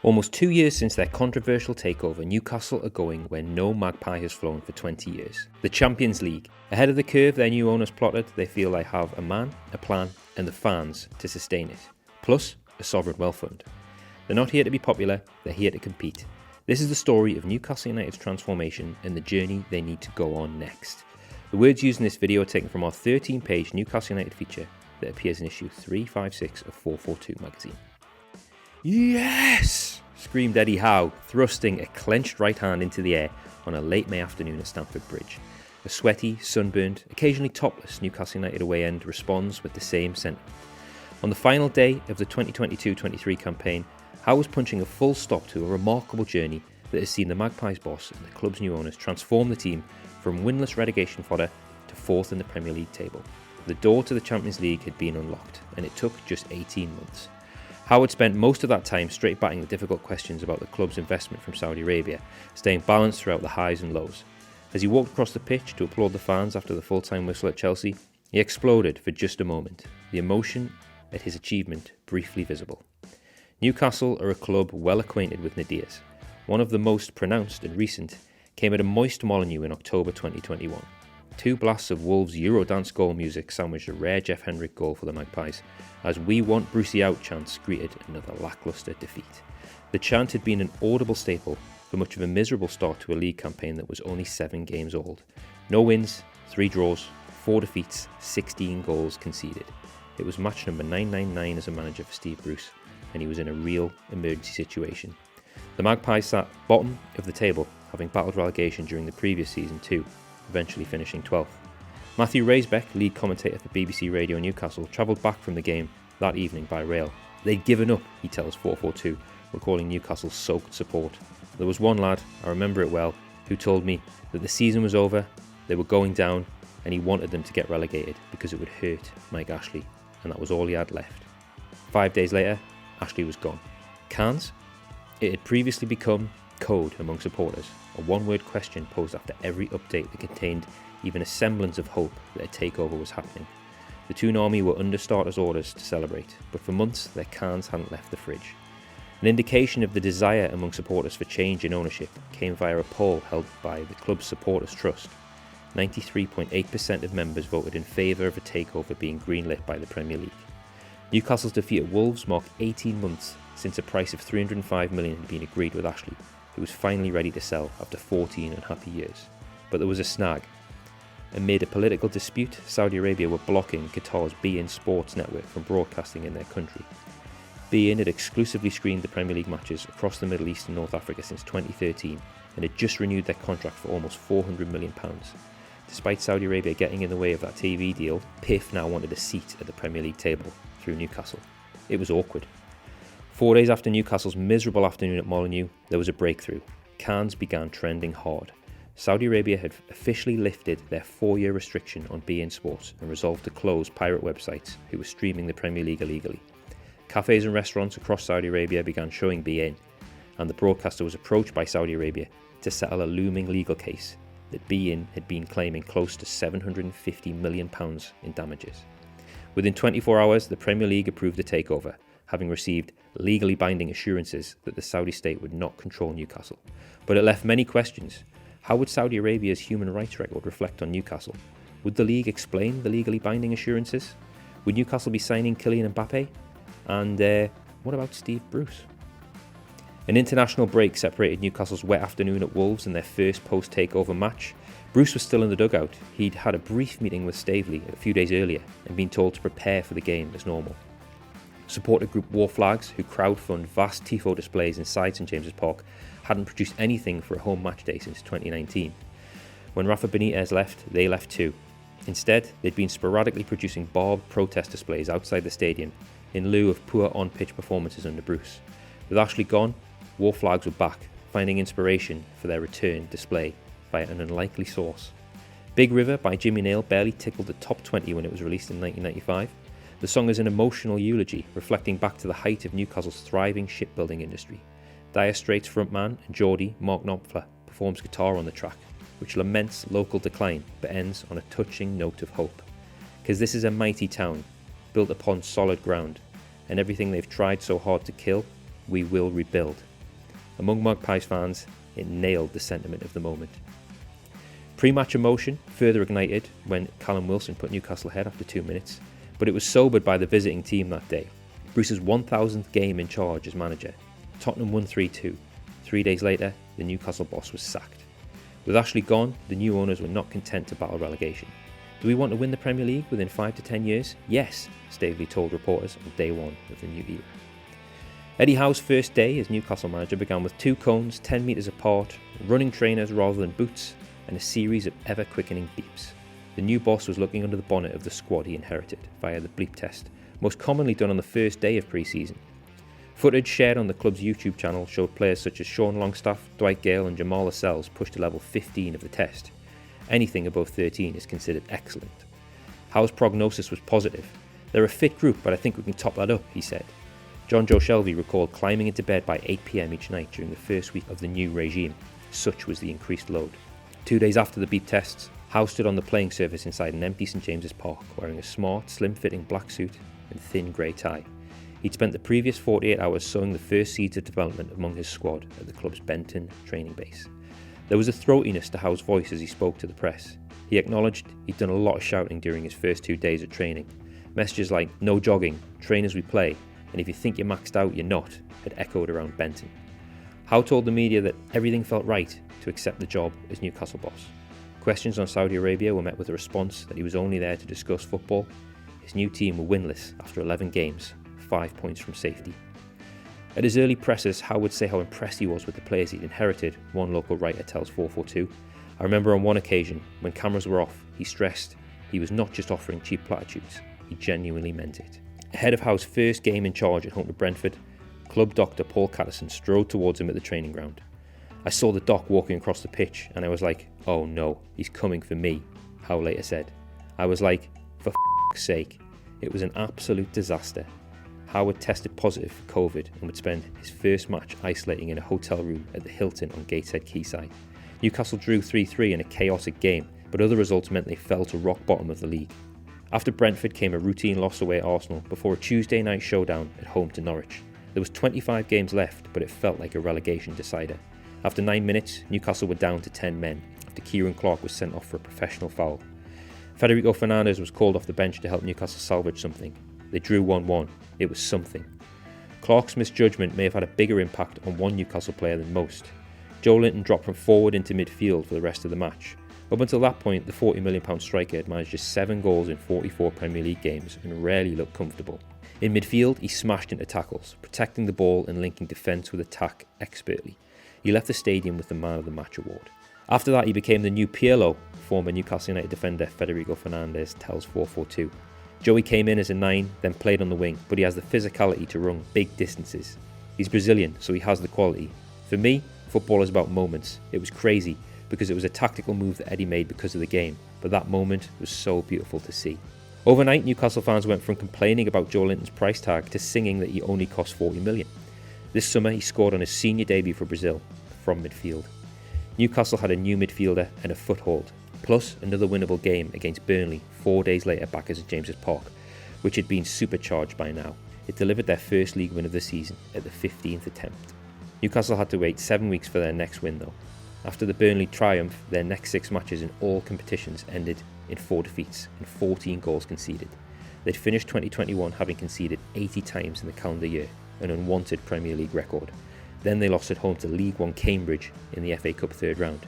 Almost 2 years since their controversial takeover, Newcastle are going where no magpie has flown for 20 years. The Champions League. Ahead of the curve their new owners plotted, they feel they have a man, a plan and the fans to sustain it. Plus, a sovereign wealth fund. They're not here to be popular, they're here to compete. This is the story of Newcastle United's transformation and the journey they need to go on next. The words used in this video are taken from our 13-page Newcastle United feature that appears in issue 356 of FourFourTwo magazine. Yes! Screamed Eddie Howe, thrusting a clenched right hand into the air on a late May afternoon at Stamford Bridge. A sweaty, sunburned, occasionally topless Newcastle United away end responds with the same sentiment. On the final day of the 2022-23 campaign, Howe was punching a full stop to a remarkable journey that has seen the Magpies boss and the club's new owners transform the team from winless relegation fodder to fourth in the Premier League table. The door to the Champions League had been unlocked, and it took just 18 months. Howe had spent most of that time straight batting the difficult questions about the club's investment from Saudi Arabia, staying balanced throughout the highs and lows. As he walked across the pitch to applaud the fans after the full-time whistle at Chelsea, he exploded for just a moment, the emotion at his achievement briefly visible. Newcastle are a club well acquainted with nadairs. One of the most pronounced and recent came at a moist Molineux in October 2021. 2 blasts of Wolves' Eurodance goal music sandwiched a rare Jeff Hendrick goal for the Magpies, as "We want Brucey out" chants greeted another lacklustre defeat. The chant had been an audible staple for much of a miserable start to a league campaign that was only 7 games old. No wins, 3 draws, 4 defeats, 16 goals conceded. It was match number 999 as a manager for Steve Bruce, and he was in a real emergency situation. The Magpies sat bottom of the table, having battled relegation during the previous season too, eventually finishing 12th. Matthew Raisbeck, lead commentator for BBC Radio Newcastle, travelled back from the game that evening by rail. They'd given up, he tells FourFourTwo, recalling Newcastle's soaked support. There was one lad, I remember it well, who told me that the season was over, they were going down, and he wanted them to get relegated because it would hurt Mike Ashley, and that was all he had left. 5 days later, Ashley was gone. Cans? It had previously become code among supporters, a one-word question posed after every update that contained even a semblance of hope that a takeover was happening. The Toon Army were under starters' orders to celebrate, but for months their cans hadn't left the fridge. An indication of the desire among supporters for change in ownership came via a poll held by the club's Supporters Trust. 93.8% of members voted in favour of a takeover being greenlit by the Premier League. Newcastle's defeat at Wolves marked 18 months since a price of $305 million had been agreed with Ashley, who was finally ready to sell after 14 unhappy years. But there was a snag. Amid a political dispute, Saudi Arabia were blocking Qatar's beIN Sports network from broadcasting in their country. beIN had exclusively screened the Premier League matches across the Middle East and North Africa since 2013 and had just renewed their contract for almost £400 million. Despite Saudi Arabia getting in the way of that TV deal, PIF now wanted a seat at the Premier League table through Newcastle. It was awkward. 4 days after Newcastle's miserable afternoon at Molineux, there was a breakthrough. Cans began trending hard. Saudi Arabia had officially lifted their 4-year restriction on beIN Sports and resolved to close pirate websites who were streaming the Premier League illegally. Cafes and restaurants across Saudi Arabia began showing beIN, and the broadcaster was approached by Saudi Arabia to settle a looming legal case that beIN had been claiming close to £750 million in damages. Within 24 hours, the Premier League approved the takeover, having received legally binding assurances that the Saudi state would not control Newcastle. But it left many questions. How would Saudi Arabia's human rights record reflect on Newcastle? Would the league explain the legally binding assurances? Would Newcastle be signing Kylian Mbappe? And what about Steve Bruce? An international break separated Newcastle's wet afternoon at Wolves and their first post-takeover match. Bruce was still in the dugout. He'd had a brief meeting with Staveley a few days earlier and been told to prepare for the game as normal. Supporter group War Flags, who crowdfund vast tifo displays inside St James's Park, hadn't produced anything for a home match day since 2019. When Rafa Benitez left, they left too. Instead, they'd been sporadically producing barbed protest displays outside the stadium in lieu of poor on-pitch performances under Bruce. With Ashley gone, War Flags were back, finding inspiration for their return display via an unlikely source. Big River by Jimmy Nail barely tickled the top 20 when it was released in 1995. The song is an emotional eulogy, reflecting back to the height of Newcastle's thriving shipbuilding industry. Dire Straits frontman and Geordie, Mark Knopfler, performs guitar on the track, which laments local decline but ends on a touching note of hope. Because this is a mighty town, built upon solid ground, and everything they've tried so hard to kill, we will rebuild. Among Magpies fans, it nailed the sentiment of the moment. Pre-match emotion further ignited when Callum Wilson put Newcastle ahead after 2 minutes, but it was sobered by the visiting team that day. Bruce's 1000th game in charge as manager. Tottenham won 3-2. 3 days later, the Newcastle boss was sacked. With Ashley gone, the new owners were not content to battle relegation. Do we want to win the Premier League within 5 to 10 years? Yes, Staveley told reporters on day one of the new era. Eddie Howe's first day as Newcastle manager began with 2 cones 10 metres apart, running trainers rather than boots, and a series of ever-quickening beeps. The new boss was looking under the bonnet of the squad he inherited via the bleep test, most commonly done on the first day of pre-season. Footage shared on the club's YouTube channel showed players such as Sean Longstaff, Dwight Gale and Jamal Lascelles pushed to level 15 of the test. Anything above 13 is considered excellent. Howe's prognosis was positive. They're a fit group, but I think we can top that up, he said. John Joe Shelby recalled climbing into bed by 8 PM each night during the first week of the new regime. Such was the increased load. 2 days after the beep tests, Howe stood on the playing surface inside an empty St James's Park wearing a smart, slim-fitting black suit and thin grey tie. He'd spent the previous 48 hours sowing the first seeds of development among his squad at the club's Benton training base. There was a throatiness to Howe's voice as he spoke to the press. He acknowledged he'd done a lot of shouting during his first 2 days at training. Messages like, "No jogging, train as we play, and if you think you're maxed out, you're not," had echoed around Benton. Howe told the media that everything felt right to accept the job as Newcastle boss. Questions on Saudi Arabia were met with a response that he was only there to discuss football. His new team were winless after 11 games, 5 points from safety. At his early presses, Howe would say how impressed he was with the players he'd inherited, one local writer tells 442. I remember on one occasion, when cameras were off, he stressed he was not just offering cheap platitudes, he genuinely meant it. Ahead of Howe's first game in charge at home to Brentford, club doctor Paul Catterson strode towards him at the training ground. I saw the doc walking across the pitch and I was like, oh no, he's coming for me, Howe later said. I was like, for f***'s sake. It was an absolute disaster. Howe had tested positive for COVID and would spend his first match isolating in a hotel room at the Hilton on Gateshead Quayside. Newcastle drew 3-3 in a chaotic game, but other results meant they fell to rock bottom of the league. After Brentford came a routine loss away at Arsenal before a Tuesday night showdown at home to Norwich. There was 25 games left, but it felt like a relegation decider. After 9 minutes, Newcastle were down to 10 men after Kieran Clark was sent off for a professional foul. Federico Fernandez was called off the bench to help Newcastle salvage something. They drew 1-1. It was something. Clark's misjudgment may have had a bigger impact on one Newcastle player than most. Joe Linton dropped from forward into midfield for the rest of the match. Up until that point, the £40 million striker had managed just 7 goals in 44 Premier League games and rarely looked comfortable. In midfield, he smashed into tackles, protecting the ball and linking defence with attack expertly. He left the stadium with the Man of the Match award. After that, he became the new Pirlo, former Newcastle United defender Federico Fernandez tells 442. Joey came in as a 9, then played on the wing, but he has the physicality to run big distances. He's Brazilian, so he has the quality. For me, football is about moments. It was crazy, because it was a tactical move that Eddie made because of the game, but that moment was so beautiful to see. Overnight, Newcastle fans went from complaining about Joe Linton's price tag to singing that he only cost 40 million. This summer, he scored on his senior debut for Brazil, from midfield. Newcastle had a new midfielder and a foothold, plus another winnable game against Burnley 4 days later back at St James's Park, which had been supercharged by now. It delivered their first league win of the season at the 15th attempt. Newcastle had to wait 7 weeks for their next win though. After the Burnley triumph, their next 6 matches in all competitions ended in 4 defeats and 14 goals conceded. They'd finished 2021 having conceded 80 times in the calendar year, an unwanted Premier League record. Then they lost at home to League One Cambridge in the FA Cup third round.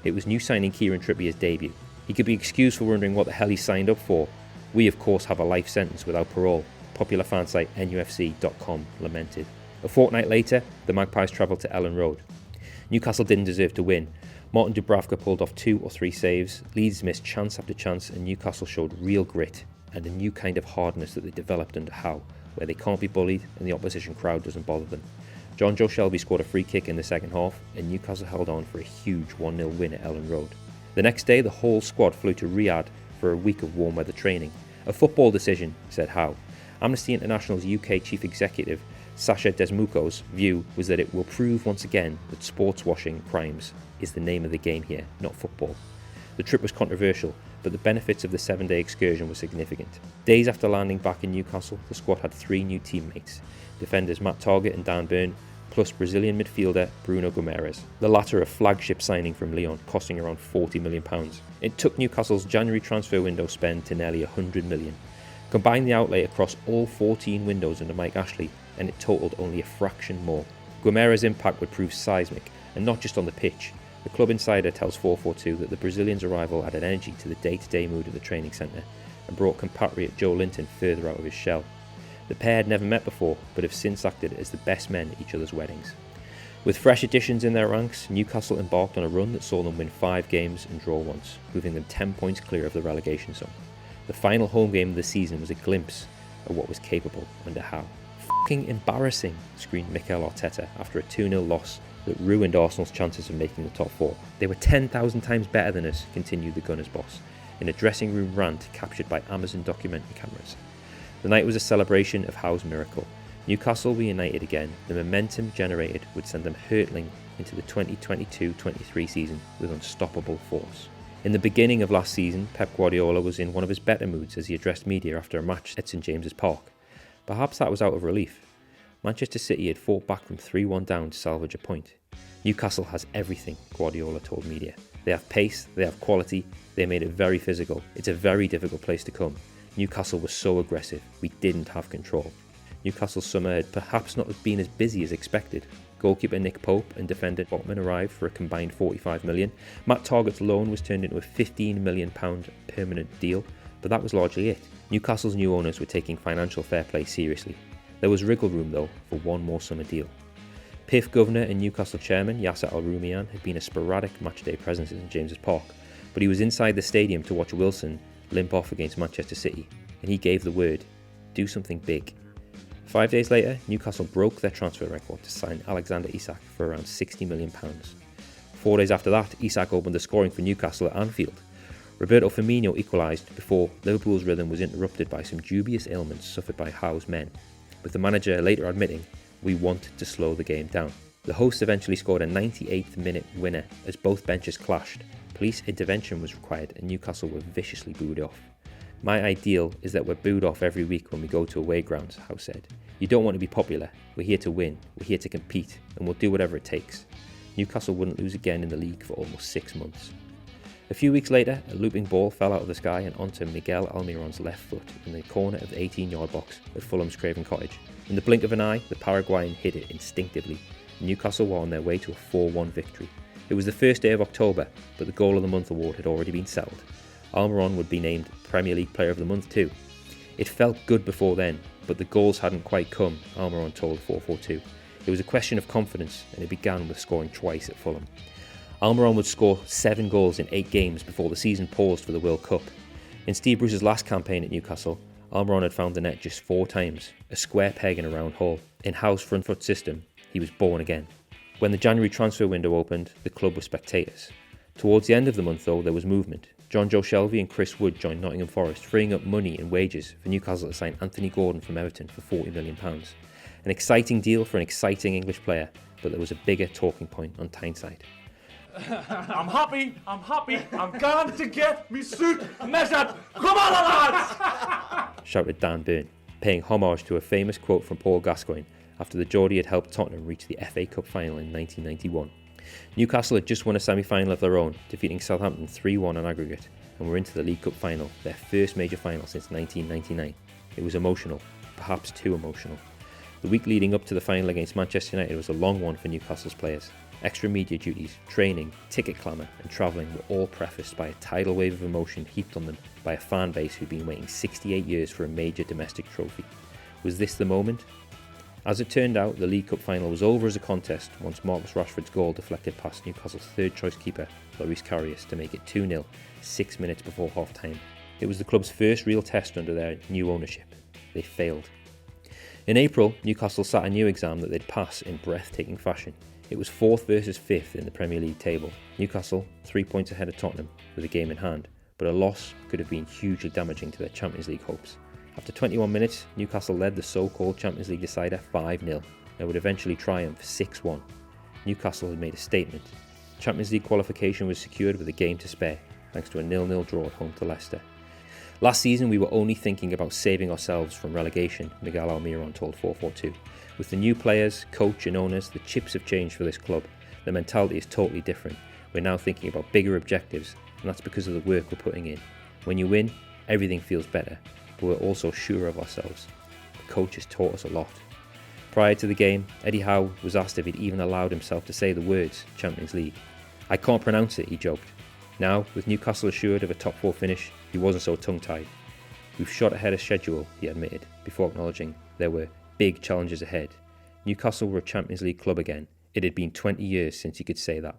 It was new signing Kieran Trippier's debut. He could be excused for wondering what the hell he signed up for. We of course have a life sentence without parole, popular fan site nufc.com lamented. A fortnight later, the Magpies travelled to Ellen Road. Newcastle didn't deserve to win. Martin Dubravka pulled off 2 or 3 saves, Leeds missed chance after chance, and Newcastle showed real grit and a new kind of hardness that they developed under Howe, where they can't be bullied and the opposition crowd doesn't bother them. John Joe Shelby scored a free kick in the second half, and Newcastle held on for a huge 1-0 win at Ellen Road. The next day, the whole squad flew to Riyadh for a week of warm weather training. A football decision, said Howe. Amnesty International's UK chief executive, Sasha Desmuko's view was that it will prove once again that sports washing crimes is the name of the game here, not football. The trip was controversial, but the benefits of the 7-day excursion were significant. Days after landing back in Newcastle, the squad had 3 new teammates. Defenders Matt Targett and Dan Byrne plus Brazilian midfielder Bruno Gomes, the latter a flagship signing from Lyon, costing around £40 million. It took Newcastle's January transfer window spend to nearly £100 million. Combine the outlay across all 14 windows under Mike Ashley, and it totalled only a fraction more. Gomes' impact would prove seismic, and not just on the pitch. The club insider tells FourFourTwo that the Brazilian's arrival added energy to the day-to-day mood of the training centre and brought compatriot Joe Linton further out of his shell. The pair had never met before, but have since acted as the best men at each other's weddings. With fresh additions in their ranks, Newcastle embarked on a run that saw them win 5 games and draw once, moving them 10 points clear of the relegation zone. The final home game of the season was a glimpse of what was capable under Howe. "Fucking embarrassing," screamed Mikel Arteta after a 2-0 loss that ruined Arsenal's chances of making the top 4. "They were 10,000 times better than us," continued the Gunners' boss, in a dressing room rant captured by Amazon documentary cameras. The night was a celebration of Howe's miracle. Newcastle were united again. The momentum generated would send them hurtling into the 2022-23 season with unstoppable force. In the beginning of last season, Pep Guardiola was in one of his better moods as he addressed media after a match at St James's Park. Perhaps that was out of relief. Manchester City had fought back from 3-1 down to salvage a point. "Newcastle has everything," Guardiola told media. "They have pace, they have quality, they made it very physical. It's a very difficult place to come. Newcastle was so aggressive, we didn't have control." Newcastle's summer had perhaps not been as busy as expected. Goalkeeper Nick Pope and defender Botman arrived for a combined £45 million. Matt Targett's loan was turned into a £15 million permanent deal, but that was largely it. Newcastle's new owners were taking financial fair play seriously. There was wriggle room though for one more summer deal. PIF governor and Newcastle chairman Yasser Al-Rumayyan had been a sporadic matchday presence in St James's Park, but he was inside the stadium to watch Wilson limp off against Manchester City, and he gave the word, "Do something big." 5 days later, Newcastle broke their transfer record to sign Alexander Isak for around £60 million. 4 days after that, Isak opened the scoring for Newcastle at Anfield. Roberto Firmino equalised before Liverpool's rhythm was interrupted by some dubious ailments suffered by Howe's men, with the manager later admitting, "We wanted to slow the game down." The hosts eventually scored a 98th minute winner as both benches clashed. Police intervention was required and Newcastle were viciously booed off. "My ideal is that we're booed off every week when we go to away grounds," Howe said. "You don't want to be popular. We're here to win. We're here to compete, and we'll do whatever it takes." Newcastle wouldn't lose again in the league for almost 6 months. A few weeks later, a looping ball fell out of the sky and onto Miguel Almiron's left foot in the corner of the 18-yard box at Fulham's Craven Cottage. In the blink of an eye, the Paraguayan hit it instinctively. Newcastle were on their way to a 4-1 victory. It was the first day of October, but the Goal of the Month award had already been settled. Almiron would be named Premier League Player of the Month too. "It felt good before then, but the goals hadn't quite come," Almiron told FourFourTwo. "It was a question of confidence, and it began with scoring twice at Fulham." Almiron would score 7 goals in 8 games before the season paused for the World Cup. In Steve Bruce's last campaign at Newcastle, Almiron had found the net just 4 times, a square peg in a round hole. In Howe's front foot system, he was born again. When the January transfer window opened, the club were spectators. Towards the end of the month though, there was movement. John Joe Shelvey and Chris Wood joined Nottingham Forest, freeing up money and wages for Newcastle to sign Anthony Gordon from Everton for £40 million. An exciting deal for an exciting English player, but there was a bigger talking point on Tyneside. I'm happy, I'm going to get me suit measured. Come on, lads! Shouted Dan Burn, paying homage to a famous quote from Paul Gascoigne after the Geordie had helped Tottenham reach the FA Cup final in 1991. Newcastle had just won a semi-final of their own, defeating Southampton 3-1 on aggregate, and were into the League Cup final, their first major final since 1999. It was emotional, perhaps too emotional. The week leading up to the final against Manchester United was a long one for Newcastle's players. Extra media duties, training, ticket clamour and travelling were all prefaced by a tidal wave of emotion heaped on them by a fan base who'd been waiting 68 years for a major domestic trophy. Was this the moment? As it turned out, the League Cup final was over as a contest once Marcus Rashford's goal deflected past Newcastle's third choice keeper, Loris Karius, to make it 2-0, 6 minutes before half time. It was the club's first real test under their new ownership. They failed. In April, Newcastle sat a new exam that they'd pass in breathtaking fashion. It was 4th versus 5th in the Premier League table. Newcastle, 3 points ahead of Tottenham, with a game in hand, but a loss could have been hugely damaging to their Champions League hopes. After 21 minutes, Newcastle led the so-called Champions League decider 5-0 and would eventually triumph 6-1. Newcastle had made a statement. Champions League qualification was secured with a game to spare, thanks to a 0-0 draw at home to Leicester. Last season we were only thinking about saving ourselves from relegation, Miguel Almiron told 442. With the new players, coach and owners, the chips have changed for this club. The mentality is totally different. We're now thinking about bigger objectives, and that's because of the work we're putting in. When you win, everything feels better, but we're also sure of ourselves. The coach has taught us a lot. Prior to the game, Eddie Howe was asked if he'd even allowed himself to say the words Champions League. "I can't pronounce it," he joked. Now, with Newcastle assured of a top 4 finish, he wasn't so tongue-tied. "We've shot ahead of schedule," he admitted, before acknowledging there were big challenges ahead. Newcastle were a Champions League club again. It had been 20 years since he could say that.